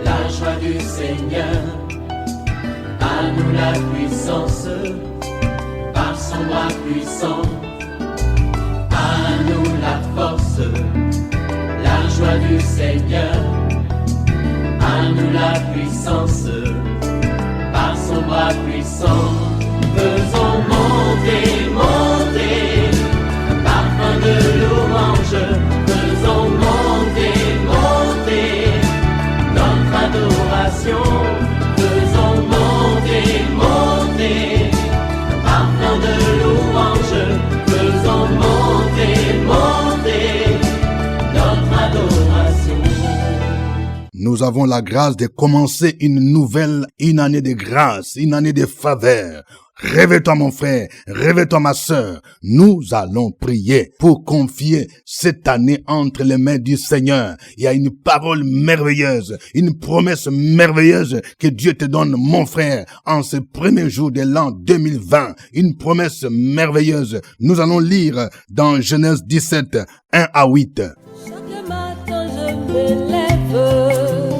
la joie du Seigneur. À nous la puissance, par son bras puissant. À nous la force, la joie du Seigneur. À nous la puissance, par son bras puissant. Faisons monter, monter, un parfum de louange. Faisons monter, monter, notre adoration. Faisons monter, monter, un parfum de louange. Faisons monter, monter, notre adoration. Nous avons la grâce de commencer une année de grâce, une année de faveur. Réveille-toi mon frère, réveille-toi ma sœur. Nous allons prier pour confier cette année entre les mains du Seigneur. Il y a une parole merveilleuse, une promesse merveilleuse que Dieu te donne mon frère en ce premier jour de l'an 2020. Une promesse merveilleuse. Nous allons lire dans Genèse 17, 1 à 8. Chaque matin je me lève,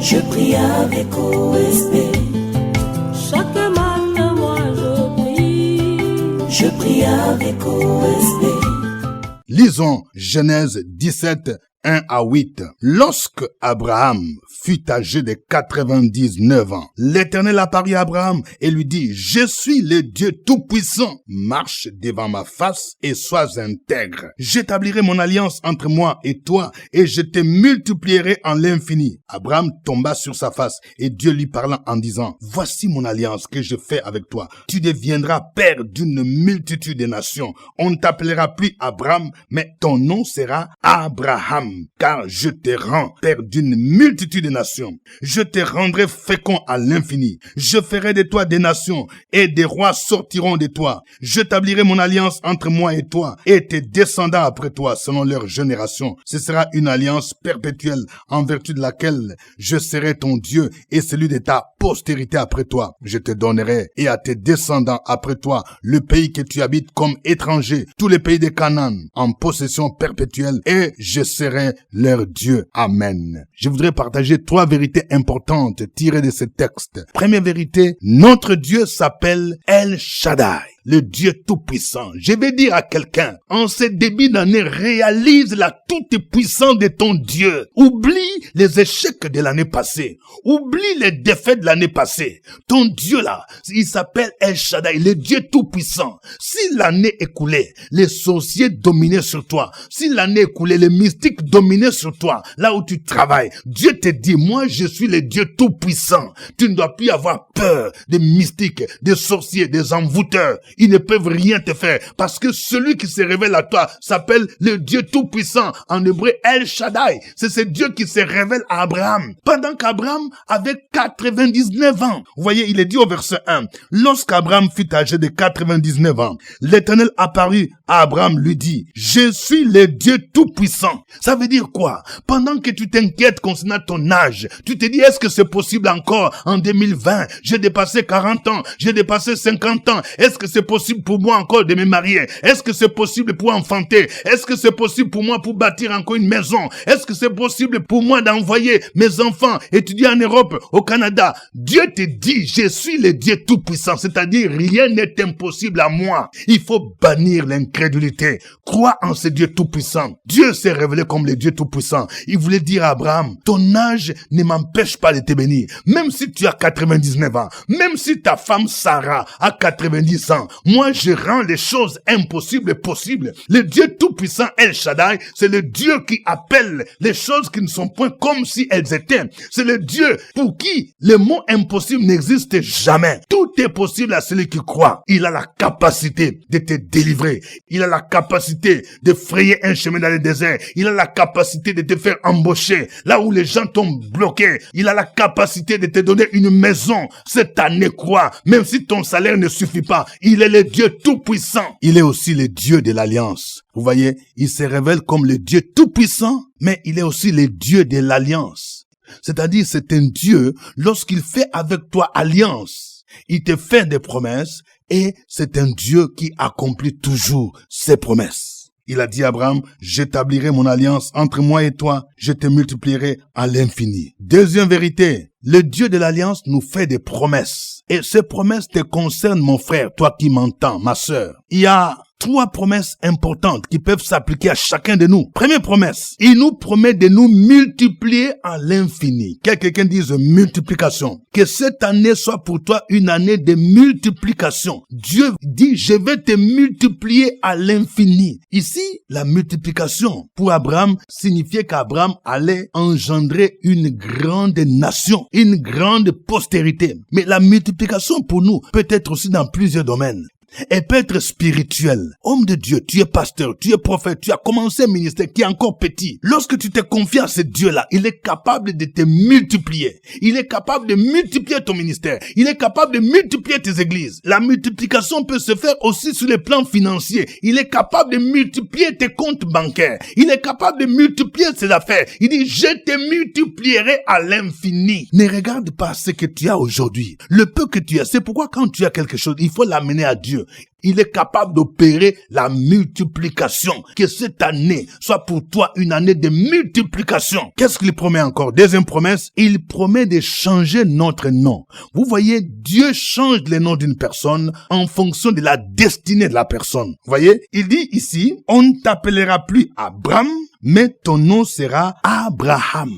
Je prie avec OSB. chaque matin moi je prie. Je prie avec OSB. Lisons Genèse 17, 1 à 8. Lorsque Abraham fut âgé de 99 ans, l'Éternel apparut à Abraham et lui dit, « Je suis le Dieu Tout-Puissant. Marche devant ma face et sois intègre. J'établirai mon alliance entre moi et toi et je te multiplierai en l'infini. » Abraham tomba sur sa face et Dieu lui parla en disant, « Voici mon alliance que je fais avec toi. Tu deviendras père d'une multitude de nations. On ne t'appellera plus Abraham, mais ton nom sera Abraham. Car je te rends père d'une multitude de nations. Je te rendrai fécond à l'infini. Je ferai de toi des nations et des rois sortiront de toi. J'établirai mon alliance entre moi et toi et tes descendants après toi selon leur génération. Ce sera une alliance perpétuelle en vertu de laquelle je serai ton Dieu et celui de ta postérité après toi. Je te donnerai et à tes descendants après toi le pays que tu habites comme étranger, tous les pays de Canaan en possession perpétuelle et je serai leur Dieu. Amen. Je voudrais partager 3 vérités importantes tirées de ce texte. Première vérité, notre Dieu s'appelle El Shaddai, le Dieu Tout-Puissant. Je vais dire à quelqu'un, en ce début d'année, réalise la toute-puissance de ton Dieu. Oublie les échecs de l'année passée. Oublie les défaites de l'année passée. Ton Dieu là, il s'appelle El Shaddai, le Dieu Tout-Puissant. Si l'année écoulée, les sorciers dominaient sur toi, si l'année écoulée, les mystiques dominaient sur toi, là où tu travailles, Dieu te dit, moi je suis le Dieu Tout-Puissant. Tu ne dois plus avoir peur des mystiques, des sorciers, des envoûteurs. Ils ne peuvent rien te faire parce que celui qui se révèle à toi s'appelle le Dieu Tout-Puissant. En hébreu, El Shaddai. C'est ce Dieu qui se révèle à Abraham. Pendant qu'Abraham avait 99 ans. Vous voyez, il est dit au verset 1. Lorsqu'Abraham fut âgé de 99 ans, l'Éternel apparut à Abraham, lui dit, « Je suis le Dieu Tout-Puissant. » Ça veut dire quoi? Pendant que tu t'inquiètes concernant ton âge, tu te dis, est-ce que c'est possible encore en 2020? J'ai dépassé 40 ans, j'ai dépassé 50 ans. Est-ce que c'est possible pour moi encore de me marier? Est-ce que c'est possible pour enfanter? Est-ce que c'est possible pour moi pour bâtir encore une maison? Est-ce que c'est possible pour moi d'envoyer mes enfants étudier en Europe, au Canada? Dieu te dit, je suis le Dieu Tout-Puissant, c'est-à-dire rien n'est impossible à moi. Il faut bannir l'incrédulité. Crois en ce Dieu Tout-Puissant. Dieu s'est révélé comme le Dieu Tout-Puissant. Il voulait dire à Abraham, ton âge ne m'empêche pas de te bénir. Même si tu as 99 ans, même si ta femme Sarah a 90 ans, moi je rends les choses impossibles possibles. Le Dieu Tout-Puissant El Shaddai, c'est le Dieu qui appelle les choses qui ne sont point comme si elles étaient. C'est le Dieu pour qui le mot impossible n'existe jamais. Tout est possible à celui qui croit. Il a la capacité de te délivrer. Il a la capacité de frayer un chemin dans le désert. Il a la capacité de te faire embaucher là où les gens t'ont bloqué. Il a la capacité de te donner une maison. Cette année, crois, même si ton salaire ne suffit pas, il est le Dieu Tout-Puissant. Il est aussi le Dieu de l'Alliance. Vous voyez, il se révèle comme le Dieu Tout-Puissant, mais il est aussi le Dieu de l'Alliance. C'est-à-dire, c'est un Dieu, lorsqu'il fait avec toi alliance, il te fait des promesses et c'est un Dieu qui accomplit toujours ses promesses. Il a dit à Abraham, j'établirai mon alliance entre moi et toi, je te multiplierai à l'infini. Deuxième vérité, le Dieu de l'alliance nous fait des promesses. Et ces promesses te concernent, mon frère, toi qui m'entends, ma sœur. Il y a 3 promesses importantes qui peuvent s'appliquer à chacun de nous. Première promesse, il nous promet de nous multiplier à l'infini. Quelqu'un dise multiplication. Que cette année soit pour toi une année de multiplication. Dieu dit, je vais te multiplier à l'infini. Ici, la multiplication pour Abraham signifiait qu'Abraham allait engendrer une grande nation, une grande postérité. Mais la multiplication pour nous peut être aussi dans plusieurs domaines. Elle peut être spirituelle. Homme de Dieu, tu es pasteur, tu es prophète, tu as commencé un ministère qui est encore petit. Lorsque tu te confies à ce Dieu-là, il est capable de te multiplier. Il est capable de multiplier ton ministère. Il est capable de multiplier tes églises. La multiplication peut se faire aussi sur le plan financier. Il est capable de multiplier tes comptes bancaires. Il est capable de multiplier ses affaires. Il dit, je te multiplierai à l'infini. Ne regarde pas ce que tu as aujourd'hui. Le peu que tu as, c'est pourquoi quand tu as quelque chose, il faut l'amener à Dieu. Il est capable d'opérer la multiplication. Que cette année soit pour toi une année de multiplication. Qu'est-ce qu'il promet encore? Deuxième promesse, il promet de changer notre nom. Vous voyez, Dieu change le nom d'une personne en fonction de la destinée de la personne. Vous voyez, il dit ici, on ne t'appellera plus Abraham, mais ton nom sera Abraham.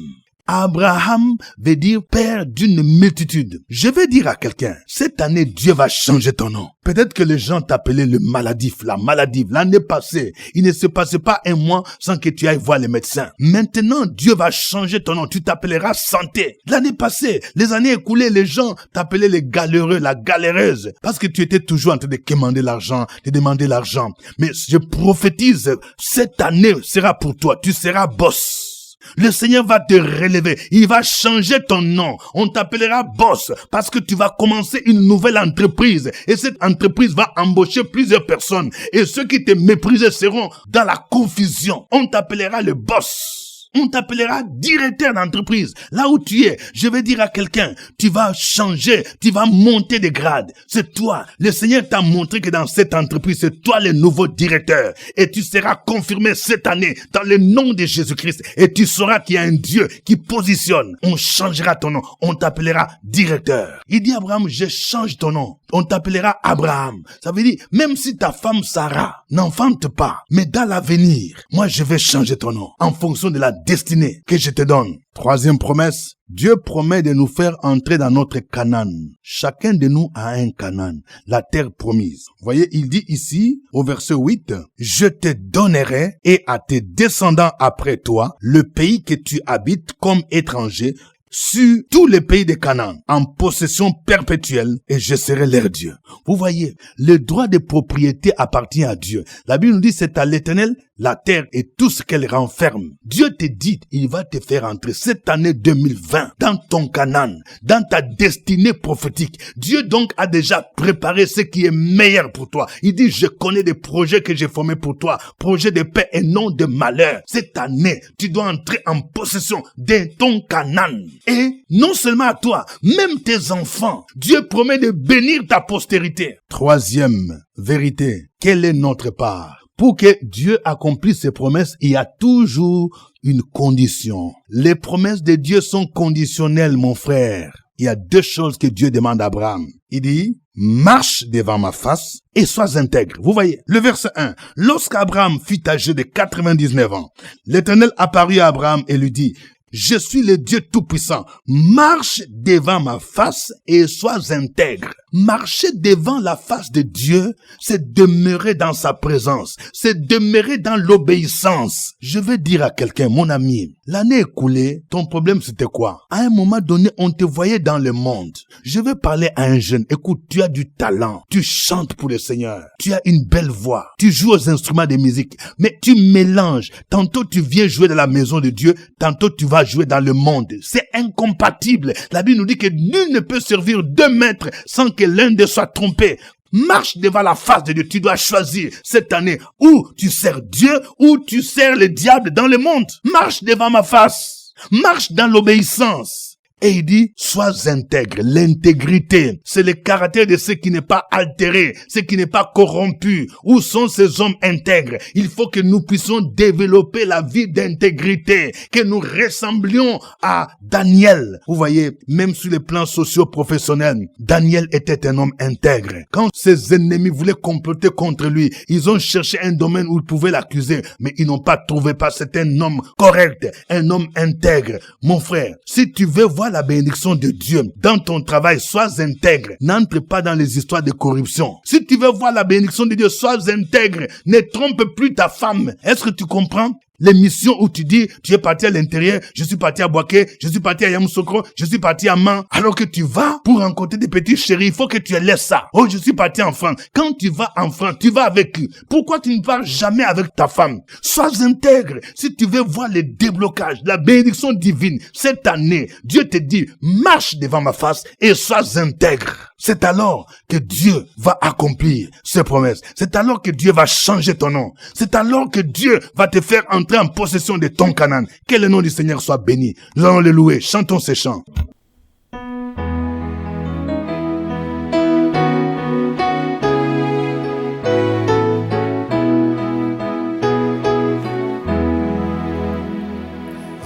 Abraham veut dire père d'une multitude. Je vais dire à quelqu'un, cette année, Dieu va changer ton nom. Peut-être que les gens t'appelaient le maladif, la maladive. L'année passée, il ne se passait pas un mois sans que tu ailles voir les médecins. Maintenant, Dieu va changer ton nom. Tu t'appelleras santé. L'année passée, les années écoulées, les gens t'appelaient les galéreux, la galéreuse. Parce que tu étais toujours en train de demander l'argent, de demander l'argent. Mais je prophétise, cette année sera pour toi. Tu seras boss. Le Seigneur va te relever. Il va changer ton nom. On t'appellera boss parce que tu vas commencer une nouvelle entreprise. Et cette entreprise va embaucher plusieurs personnes. Et ceux qui te méprisaient seront dans la confusion. On t'appellera le boss. On t'appellera directeur d'entreprise. Là où tu es, je vais dire à quelqu'un, tu vas changer, tu vas monter de grade. C'est toi. Le Seigneur t'a montré que dans cette entreprise, c'est toi le nouveau directeur. Et tu seras confirmé cette année dans le nom de Jésus-Christ. Et tu sauras qu'il y a un Dieu qui positionne. On changera ton nom. On t'appellera directeur. Il dit à Abraham, je change ton nom. On t'appellera Abraham. Ça veut dire, même si ta femme Sarah n'enfante pas, mais dans l'avenir, moi je vais changer ton nom en fonction de la destinée que je te donne. Troisième promesse, Dieu promet de nous faire entrer dans notre Canaan. Chacun de nous a un Canaan, la terre promise. Vous voyez, il dit ici, au verset 8, « Je te donnerai et à tes descendants après toi le pays que tu habites comme étranger, sur tous les pays de Canaan, en possession perpétuelle, et je serai leur Dieu. » Vous voyez, le droit de propriété appartient à Dieu. La Bible nous dit, c'est à l'Éternel la terre et tout ce qu'elle renferme. Dieu te dit, il va te faire entrer cette année 2020 dans ton Canaan, dans ta destinée prophétique. Dieu donc a déjà préparé ce qui est meilleur pour toi. Il dit, je connais des projets que j'ai formés pour toi, projets de paix et non de malheur. Cette année, tu dois entrer en possession de ton Canaan. Et non seulement à toi, même tes enfants. Dieu promet de bénir ta postérité. Troisième vérité, quelle est notre part? Pour que Dieu accomplisse ses promesses, il y a toujours une condition. Les promesses de Dieu sont conditionnelles, mon frère. Il y a 2 choses que Dieu demande à Abraham. Il dit, marche devant ma face et sois intègre. Vous voyez, le verset 1. Lorsqu'Abraham fut âgé de 99 ans, l'Éternel apparut à Abraham et lui dit, je suis le Dieu Tout-Puissant. Marche devant ma face et sois intègre. Marcher devant la face de Dieu, c'est demeurer dans sa présence. C'est demeurer dans l'obéissance. Je vais dire à quelqu'un, mon ami, l'année écoulée, ton problème c'était quoi? À un moment donné, on te voyait dans le monde. Je vais parler à un jeune. Écoute, tu as du talent. Tu chantes pour le Seigneur. Tu as une belle voix. Tu joues aux instruments de musique. Mais tu mélanges. Tantôt tu viens jouer dans la maison de Dieu. Tantôt tu vas jouer dans le monde. C'est incompatible. La Bible nous dit que nul ne peut servir 2 maîtres sans que l'un d'eux soit trompé. Marche devant la face de Dieu. Tu dois choisir cette année où tu sers Dieu ou tu sers le diable dans le monde. Marche devant ma face. Marche dans l'obéissance. Et il dit, sois intègre. L'intégrité, c'est le caractère de ce qui n'est pas altéré, ce qui n'est pas corrompu. Où sont ces hommes intègres? Il faut que nous puissions développer la vie d'intégrité, que nous ressemblions à Daniel. Vous voyez, même sur les plans socio-professionnels, Daniel était un homme intègre. Quand ses ennemis voulaient comploter contre lui, ils ont cherché un domaine où ils pouvaient l'accuser, mais ils n'ont pas trouvé, parce que c'est un homme correct, un homme intègre. Mon frère, si tu veux voir la bénédiction de Dieu dans ton travail, sois intègre. N'entre pas dans les histoires de corruption. Si tu veux voir la bénédiction de Dieu, sois intègre. Ne trompe plus ta femme. Est-ce que tu comprends? Les missions où tu dis, tu es parti à l'intérieur, je suis parti à Boaké, je suis parti à Yamoussoukro, je suis parti à Man, alors que tu vas pour rencontrer des petits chéris, il faut que tu laisses ça. Oh, je suis parti en France. Quand tu vas en France, tu vas avec eux. Pourquoi tu ne pars jamais avec ta femme? Sois intègre. Si tu veux voir le déblocage, la bénédiction divine, cette année, Dieu te dit, marche devant ma face et sois intègre. C'est alors que Dieu va accomplir ses promesses. C'est alors que Dieu va changer ton nom. C'est alors que Dieu va te faire entrer en possession de ton Canaan. Que le nom du Seigneur soit béni. Nous allons le louer. Chantons ces chants.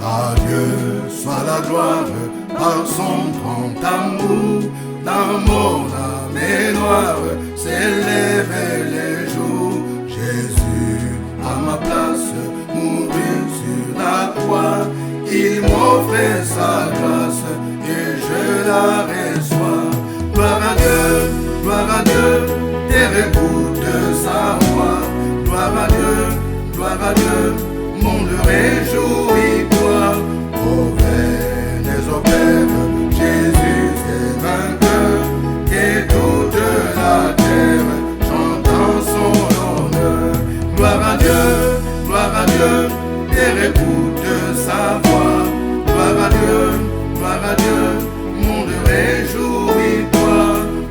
À Dieu soit la gloire par son grand amour. Dans mon âme est noire, s'élève les jours. Jésus, à ma place, mourut sur la croix. Il m'offrait sa grâce et je la reçois. Gloire à Dieu, terre écoute sa voix. Gloire à Dieu, monde réjouis-toi. Ô venez au Père, Jésus est vainqueur, et toute la terre chantant son honneur. Gloire à Dieu, terre écoute sa voix. Gloire à Dieu, monde réjouis-toi.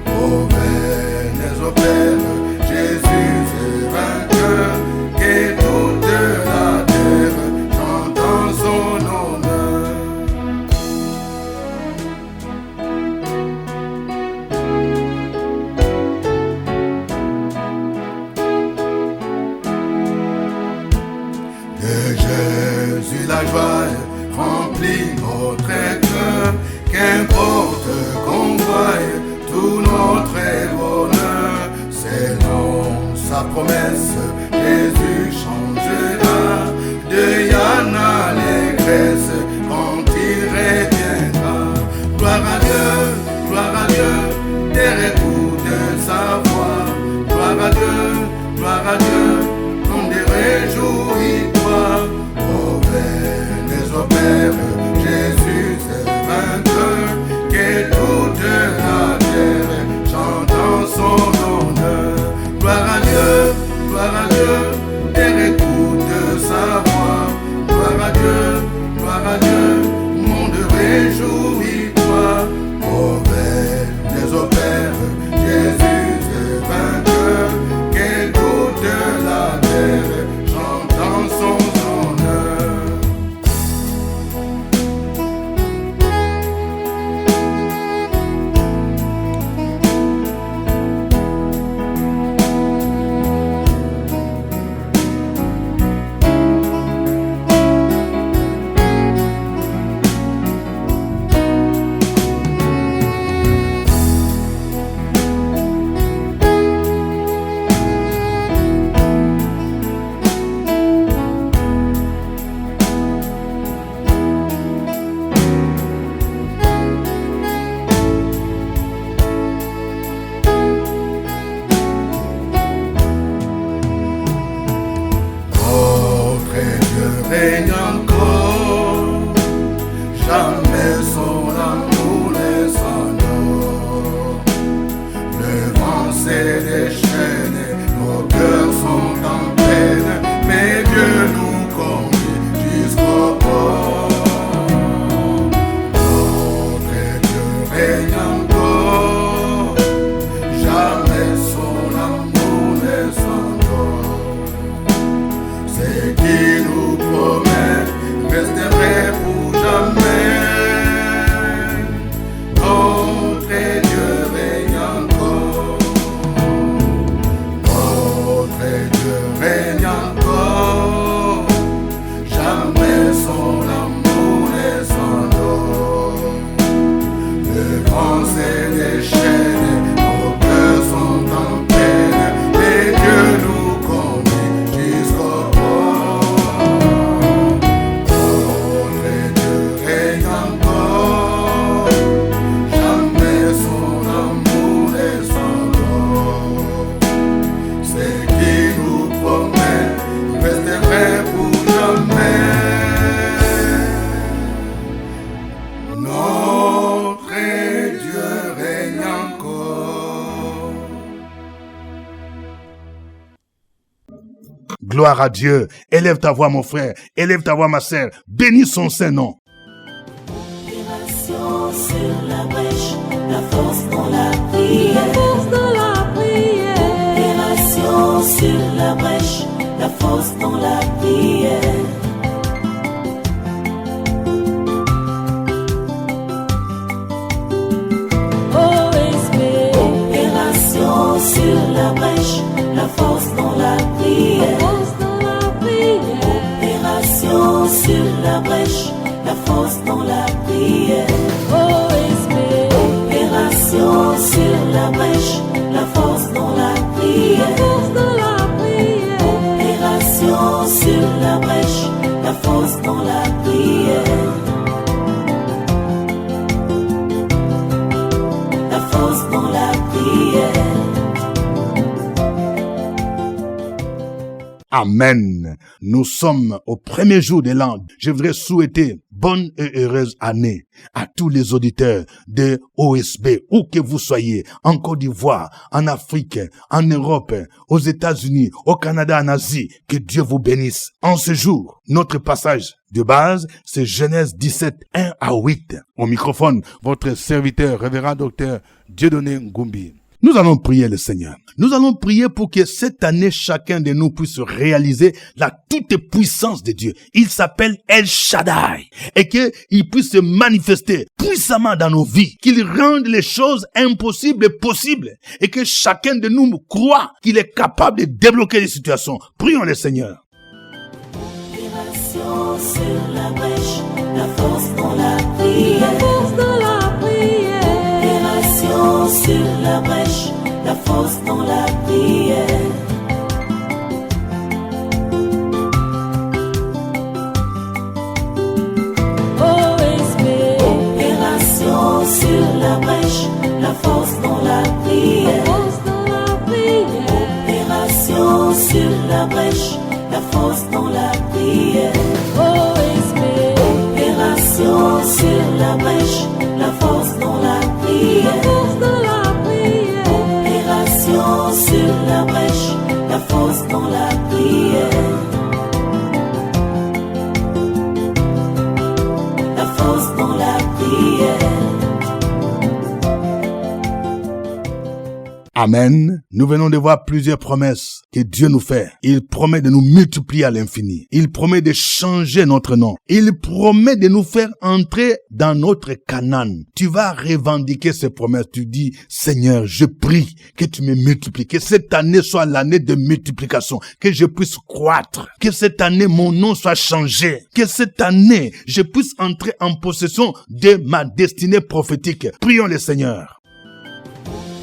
Ô venez au Père, Jésus est vainqueur, et toute la terre chantant son honneur. De Jésus la joie remplit notre cœur, qu'importe qu'on voie tout notre bonheur. Selon sa promesse, Jésus changera de Yann à l'allégresse quand il reviendra. Gloire à Dieu, terre écoute sa voix. Gloire à Dieu, comme des réjouis-toi. Ô venez au Père, Jésus est vainqueur, que toute la terre chantant son honneur. Gloire à Dieu, terre écoute sa voix. Gloire à Gloire à Dieu. Élève ta voix, mon frère. Élève ta voix, ma sœur. Bénis son Saint-Nom. Opération sur la brèche, la force dans la prière. Force dans la prière. Opération sur la brèche, la force dans la prière. Opération sur la brèche, la force dans la prière. Force dans la prière. Opération sur la brèche, la force dans la prière. Opération sur la brèche, la force dans la prière. Force dans la prière. Opération sur la brèche, la force dans la prière. La force dans la prière. Amen. Nous sommes au premier jour de l'an. Je voudrais souhaiter bonne et heureuse année à tous les auditeurs de OSB, où que vous soyez, en Côte d'Ivoire, en Afrique, en Europe, aux États-Unis, au Canada, en Asie. Que Dieu vous bénisse. En ce jour, notre passage de base, c'est Genèse 17, 1 à 8. Au microphone, votre serviteur, révérend docteur Dieudonné Ngumbi. Nous allons prier le Seigneur. Nous allons prier pour que cette année, chacun de nous puisse réaliser la toute-puissance de Dieu. Il s'appelle El Shaddai. Et qu'il puisse se manifester puissamment dans nos vies. Qu'il rende les choses impossibles possibles. Et que chacun de nous croit qu'il est capable de débloquer les situations. Prions le Seigneur. Opération sur la brèche, la force dans la prière. Force dans la prière. Opération sur la brèche, la force dans la prière. Opération sur la brèche, la force dans la prière. Force dans la prière. Opération sur la brèche, la force dans la prière. Opération sur la brèche, la force dans la prière. Force dans la prière. Opération sur la brèche, la force dans la prière. La force dans la prière. Amen. Nous venons de voir plusieurs promesses que Dieu nous fait. Il promet de nous multiplier à l'infini. Il promet de changer notre nom. Il promet de nous faire entrer dans notre Canaan. Tu vas revendiquer ces promesses. Tu dis, Seigneur, je prie que tu me multiplies. Que cette année soit l'année de multiplication. Que je puisse croître. Que cette année, mon nom soit changé. Que cette année, je puisse entrer en possession de ma destinée prophétique. Prions le Seigneur.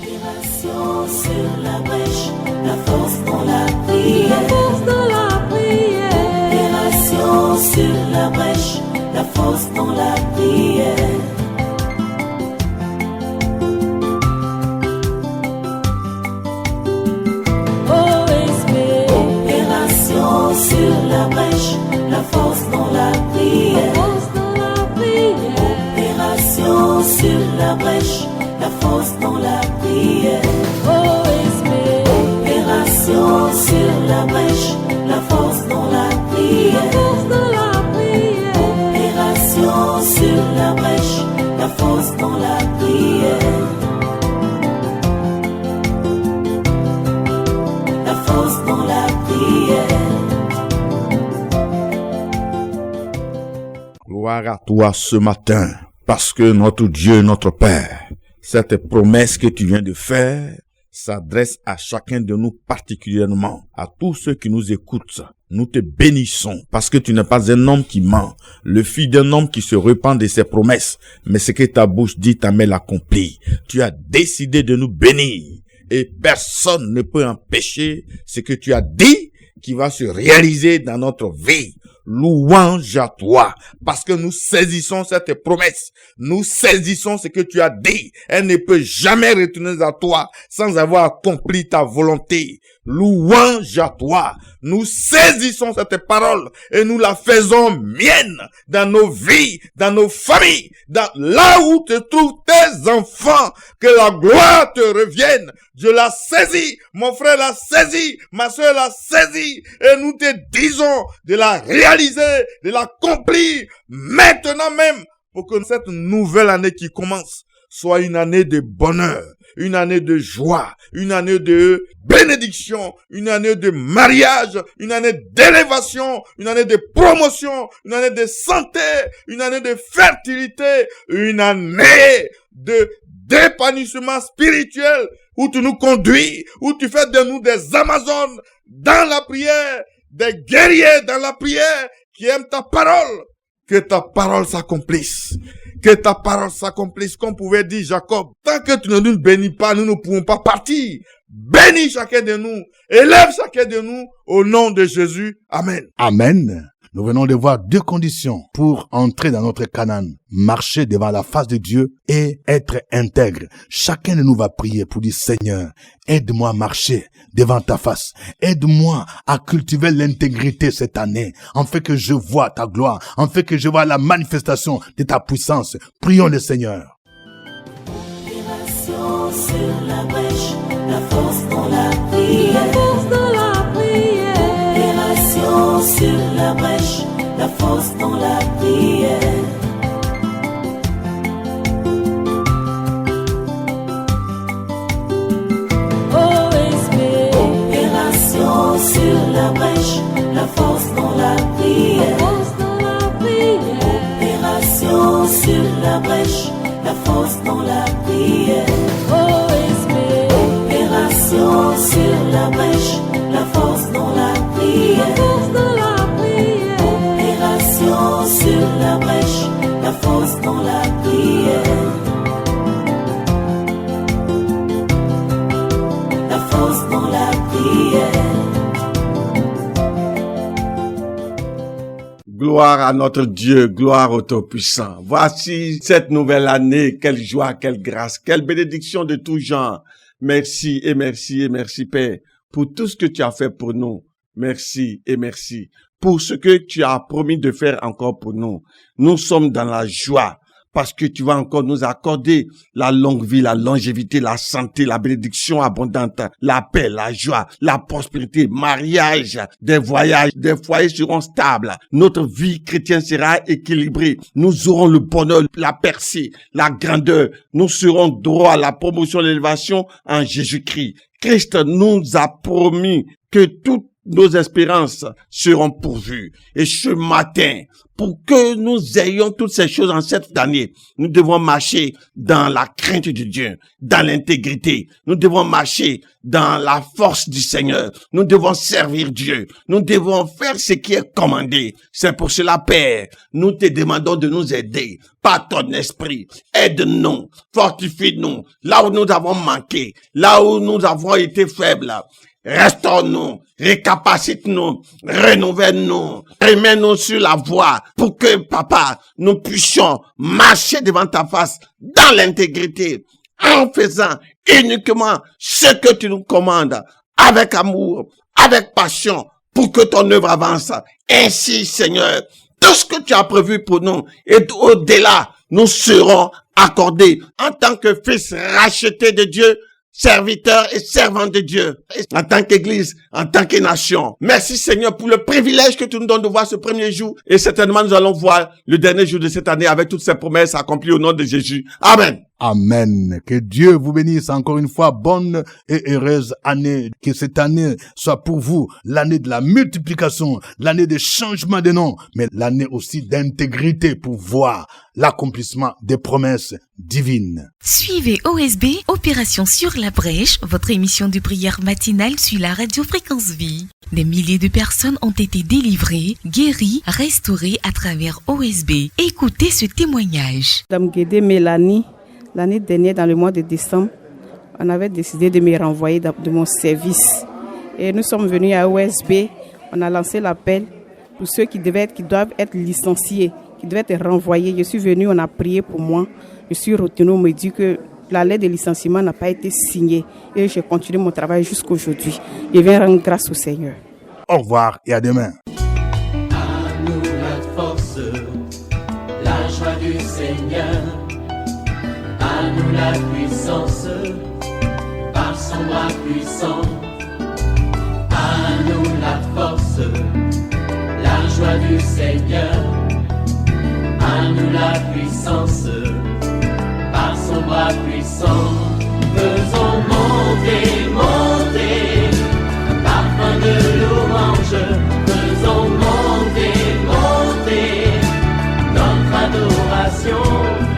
Opération sur la brèche, la force dans la prière. Force dans la prière. Opération sur la brèche, la force dans la prière. Opération sur la brèche, la force dans la prière. Force dans la prière. Opération sur la brèche, la force dans la prière. Opération sur la brèche, la force dans la prière. Force dans la prière. Opération sur la brèche, la force dans la prière. La force dans la prière. Gloire à toi ce matin, parce que notre Dieu, notre Père, cette promesse que tu viens de faire s'adresse à chacun de nous particulièrement, à tous ceux qui nous écoutent. Nous te bénissons parce que tu n'es pas un homme qui ment, le fils d'un homme qui se repent de ses promesses, mais ce que ta bouche dit, ta main l'accomplit. Tu as décidé de nous bénir et personne ne peut empêcher ce que tu as dit qui va se réaliser dans notre vie. louange à toi, parce que nous saisissons cette promesse. Nous saisissons ce que tu as dit. Elle ne peut jamais retourner à toi sans avoir accompli ta volonté. Louange à toi. Nous saisissons cette parole et nous la faisons mienne dans nos vies, dans nos familles, dans là où te trouvent tes enfants. Que la gloire te revienne. Je la saisis, mon frère l'a saisie, ma soeur l'a saisie, et nous te disons de la réaliser, de l'accomplir maintenant même, pour que cette nouvelle année qui commence soit une année de bonheur, une année de joie, une année de bénédiction, une année de mariage, une année d'élévation, une année de promotion, une année de santé, une année de fertilité, une année d'épanouissement spirituel, où tu nous conduis, où tu fais de nous des Amazones dans la prière, des guerriers dans la prière, qui aiment ta parole. Que ta parole s'accomplisse. Que ta parole s'accomplisse, comme pouvait dire Jacob. Tant que tu ne nous bénis pas, nous ne pouvons pas partir. Bénis chacun de nous. Élève chacun de nous au nom de Jésus. Amen. Amen. Nous venons de voir deux conditions pour entrer dans notre Canaan. Marcher devant la face de Dieu et être intègre. Chacun de nous va prier pour dire, Seigneur, aide-moi à marcher devant ta face. Aide-moi à cultiver l'intégrité cette année, en fait que je vois ta gloire, en fait que je vois la manifestation de ta puissance. Prions le Seigneur. Opération sur la brèche, la force dans la prière. La force dans la prière. Opération sur la brèche, la force dans la prière. Opération sur la brèche, la force dans la prière. Opération sur la brèche, la force dans la prière. Opération sur la brèche, la force dans la prière. Opération sur la brèche, la force dans la prière. La force dans la prière. Gloire à notre Dieu, gloire au Tout-Puissant. Voici cette nouvelle année, quelle joie, quelle grâce, quelle bénédiction de tout genre. Merci et merci et merci Père pour tout ce que tu as fait pour nous. Merci et merci pour ce que tu as promis de faire encore pour nous. Nous sommes dans la joie parce que tu vas encore nous accorder la longue vie, la longévité, la santé, la bénédiction abondante, la paix, la joie, la prospérité, mariage, des voyages, des foyers seront stables. Notre vie chrétienne sera équilibrée. Nous aurons le bonheur, la percée, la grandeur. Nous serons droits à la promotion et l'élévation en Jésus-Christ. Christ nous a promis que toutes nos espérances seront pourvues. Et ce matin, pour que nous ayons toutes ces choses en cette année, nous devons marcher dans la crainte de Dieu, dans l'intégrité. Nous devons marcher dans la force du Seigneur. Nous devons servir Dieu. Nous devons faire ce qui est commandé. C'est pour cela, Père, nous te demandons de nous aider par ton esprit. Aide-nous, fortifie-nous, là où nous avons manqué, là où nous avons été faibles. Restaure-nous, récapacite-nous, renouvelle-nous, remets-nous sur la voie pour que, Papa, nous puissions marcher devant ta face dans l'intégrité, en faisant uniquement ce que tu nous commandes, avec amour, avec passion, pour que ton œuvre avance. Ainsi, Seigneur, tout ce que tu as prévu pour nous et au-delà, nous serons accordés en tant que fils rachetés de Dieu, serviteurs et servants de Dieu, en tant qu'Église, en tant que nation. Merci Seigneur pour le privilège que tu nous donnes de voir ce premier jour. Et certainement nous allons voir le dernier jour de cette année avec toutes ces promesses accomplies au nom de Jésus. Amen. Amen. Que Dieu vous bénisse encore une fois. Bonne et heureuse année. Que cette année soit pour vous l'année de la multiplication, l'année de changement de nom, mais l'année aussi d'intégrité pour voir l'accomplissement des promesses divines. Suivez OSB, Opération sur la brèche, votre émission de prière matinale sur la radio Fréquence Vie. Des milliers de personnes ont été délivrées, guéries, restaurées à travers OSB. Écoutez ce témoignage. Dame Guédé Mélanie, l'année dernière, dans le mois de décembre, on avait décidé de me renvoyer de mon service. Et nous sommes venus à OSB, on a lancé l'appel pour ceux qui doivent être licenciés, qui doivent être renvoyés. Je suis venue, on a prié pour moi. Je suis retenue, on me dit que la lettre de licenciement n'a pas été signée. Et j'ai continué mon travail jusqu'aujourd'hui. Je viens rendre grâce au Seigneur. Au revoir et à demain. À nous la force, la joie du Seigneur. À nous la puissance, par son bras puissant. À nous la force, la joie du Seigneur. À nous la puissance, par son bras puissant. Faisons monter, monter, un parfum de louange. Faisons monter, monter, notre adoration.